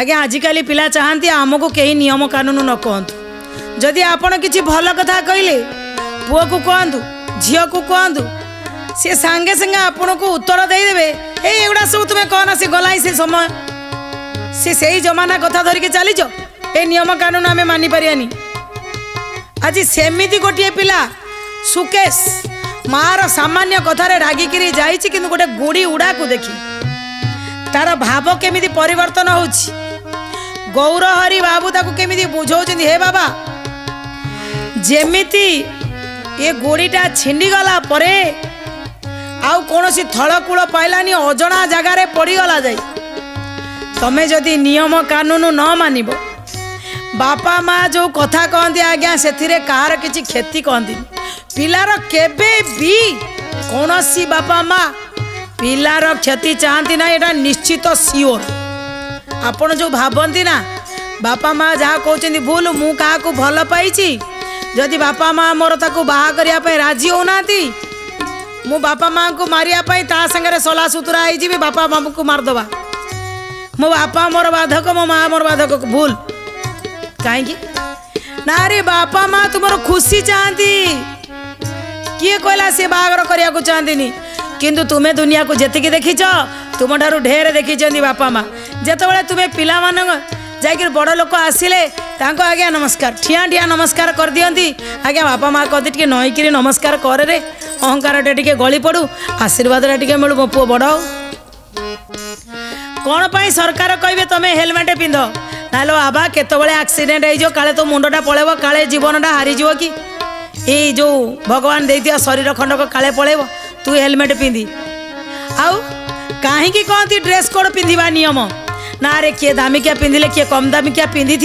आज्ञा आजिकल पिला चाहती आमको कहीं नियम कानून न कहतु जदि आपण किसी भल कथा कहले पुओ को कहतु झील को कहतु सी सांगे सांगे आपण को उत्तर देदेवे एगुड़ा सब तुम्हें कहना सी गला से समय से जमाना कथा धरिके चलीच ए नियम कानून आम मानि पारियानी। आज सेमिति गोटे पिला सुकेश मार सामान्य कथार रागिकी जाइछि किंतु गोटे गुड़ी उड़ा को देखी तार भाव केमिति परिवर्तन होछि। गौरहरि बाबू ताकू केमिति बुझाउछन्ति हे बाबा जेमिति ये गुड़ीटा छिंडी गला परे आउ कोनोसी थळकूळ पाइलानी अजणा जगार पड़ीगला जाई तमे जदि नियम कानून न मानिबो बापा माँ जो कथा कहती आज्ञा से कहार किसी क्षति कहती पिलार केबे भी कौन सी बापा माँ पिलार क्षति चाहती ना यहाँ निश्चित सियोर आपण जो भावती ना बापा माँ जहाँ कहते भूल मु क्या भल पाई जदि बापा माँ मोर ताकू बाहा करने राजी होना मु बापा माँ को मारिया ता संगे सला सुतुरा हो बापा माँ को मारदबा मो बापा मोर बाधक मो माँ मोर बाधक भूल कहीं ना रे बापा माँ तुमर खुशी चाहती किए कहला सी बागर करने को चाहती किंतु तुम्हें दुनिया को जेतिकी देखीच तुम ठारू ढेर देखी बापा माँ जिते तुम्हें पिला मान जाकर बड़ लोक आसिले आज्ञा नमस्कार ठिया ठिया नमस्कार कर दियंती आज्ञा बापा माँ कहती टे नईकि नमस्कार कर रे अहंकार टे गली पड़ू आशीर्वाद टे मिलू मो पुओ बड़ कौन पाई सरकार कहे तुम्हें हेलमेट पिंध ना बाबा केतबले एक्सीडेंट हो काले तो मुंडटा पलैब काले जीवनटा हारीज कि ये जो भगवान देथिया शरीर खंडक काले पलैब तू हेलमेट पिंधि आउ कहीं कहती ड्रेस कोड पिंधिबा नियम ना रे किए दामिकिया पिंधिले किए कम दामिकिया पिंधि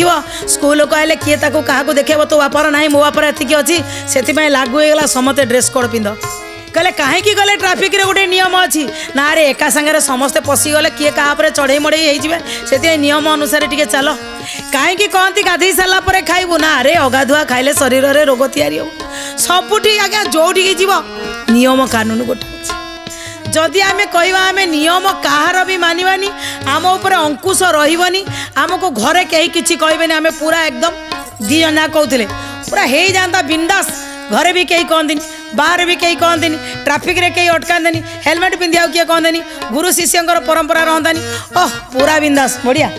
स्कूल कहले किए ताको क्या देखेब तो बापर ना मो बापर एतिक अच्छी से लागू होगा समस्ते ड्रेस कोड पिंध कहले कहीं गले ट्राफिक रे गोटे नियम अच्छी ना रे एका संगे समस्ते पशिगले किए क्या चढ़ई मड़ई से नियम अनुसार टे चल कहीं कहती गाधई सारा पर खाइबू ना रे अगाधुआ खाइले शरीर में रोग तैयारी हो सबुठी आज्ञा जोठी जीव नियम कानून गोटे जदि आम कहवा आम नियम कहार भी मानवानी आम उपर अंकुश रही आमको घरे कहीं किसी कहबे आम पूरा एकदम दी जना कहते पूरा हो जाता बिंदास घरे भी कहीं कहती बाहर भी कहीं कहते ट्राफिक रे कहीं अटकानी हेलमेट पिंधिया किए कहते गुरु शिष्य परंपरा रहतानी ओह पूरा बिंदास बढ़िया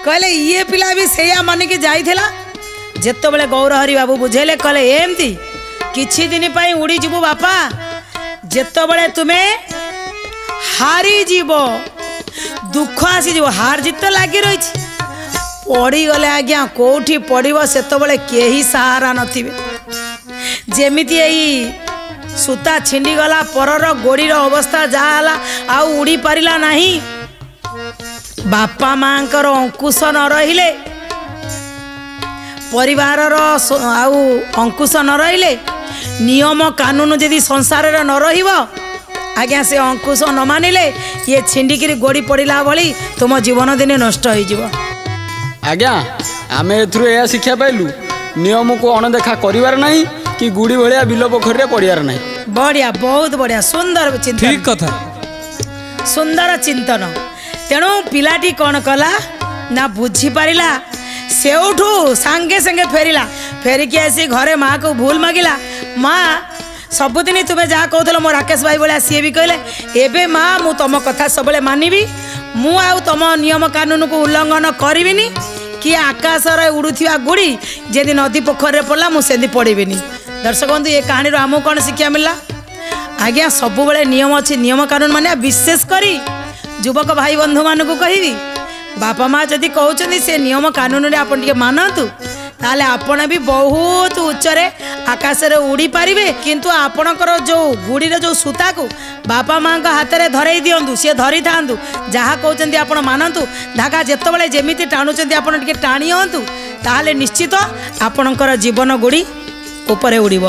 कहले ये पिला भी से मानिक जाइला जिते गौरहरि बाबू बुझेले कहले एमती किछि दिन पाई उड़ी जीवु बापा जिते तुम्हें हारी जीव दुख आसी जीव हार जित लगी रही पड़ी गले आज्ञा कोठी पड़ो से केही सहारा नथिबे जेमिति यही सूता छिंडी गला परर गोड़ीर अवस्था जहाँ आउ उड़ी पारिला नहीं बापा माँकर अंकुश न रहिले परिवारर आउ अंकुश न रहिले नियम कानून जदि संसार न रहिब आज्ञा से अंकुश न मानिले ये छिंडिकी गोड़ी पड़ा भली तुम जीवन दिन नष्ट हो आज्ञा आम ए शिक्षा पाइलु नियम को अणदेखा करिवार नहीं कि गुड़ी भलिया बिल पोखरी पड़ियार नहीं। बढ़िया बहुत बढ़िया सुंदर चिंतन ठीक कथा सुंदर चिंतन तेणु पिलाटी कौन कला ना बुझी पारिला सेउठू सांगे सांगे फेरिला फेरिकी आसी घरे माँ को भूल मागिला माँ सबुदिन तुम्हें जहाँ कहल मो राकेश भाई भाया सी भी कहले एबे माँ मु तुम कथा सब मानबी मु आउ तुम नियम कानून को उल्लंघन करिविनी कि आकाश उड़ुवा गुड़ी जदि नदी पोखर पड़ा मुझे पड़ेनि। दर्शक बंधु ये कहानी आमको कौन शिक्षा मिलला आज्ञा सब नियम अच्छी नियम कानून माने विशेष करी युवक भाई बंधु मान को कहि बापा माँ जदि कहते से नियम कानून रे आपन टिके मानतु ताले आपण भी बहुत उच्चरे आकाश रे उड़ी पारिबे किंतु आपणकर जो गुड़ीर जो सूता को बापा माँ हाथ में धरई दिंतु सी धरी था जहाँ कहते आपण मानतु धागा जिते जमी टाणुंट आप टाणी हूँ ताले निश्चित आपणकर जीवन गुड़ी उपरे उड़ीब।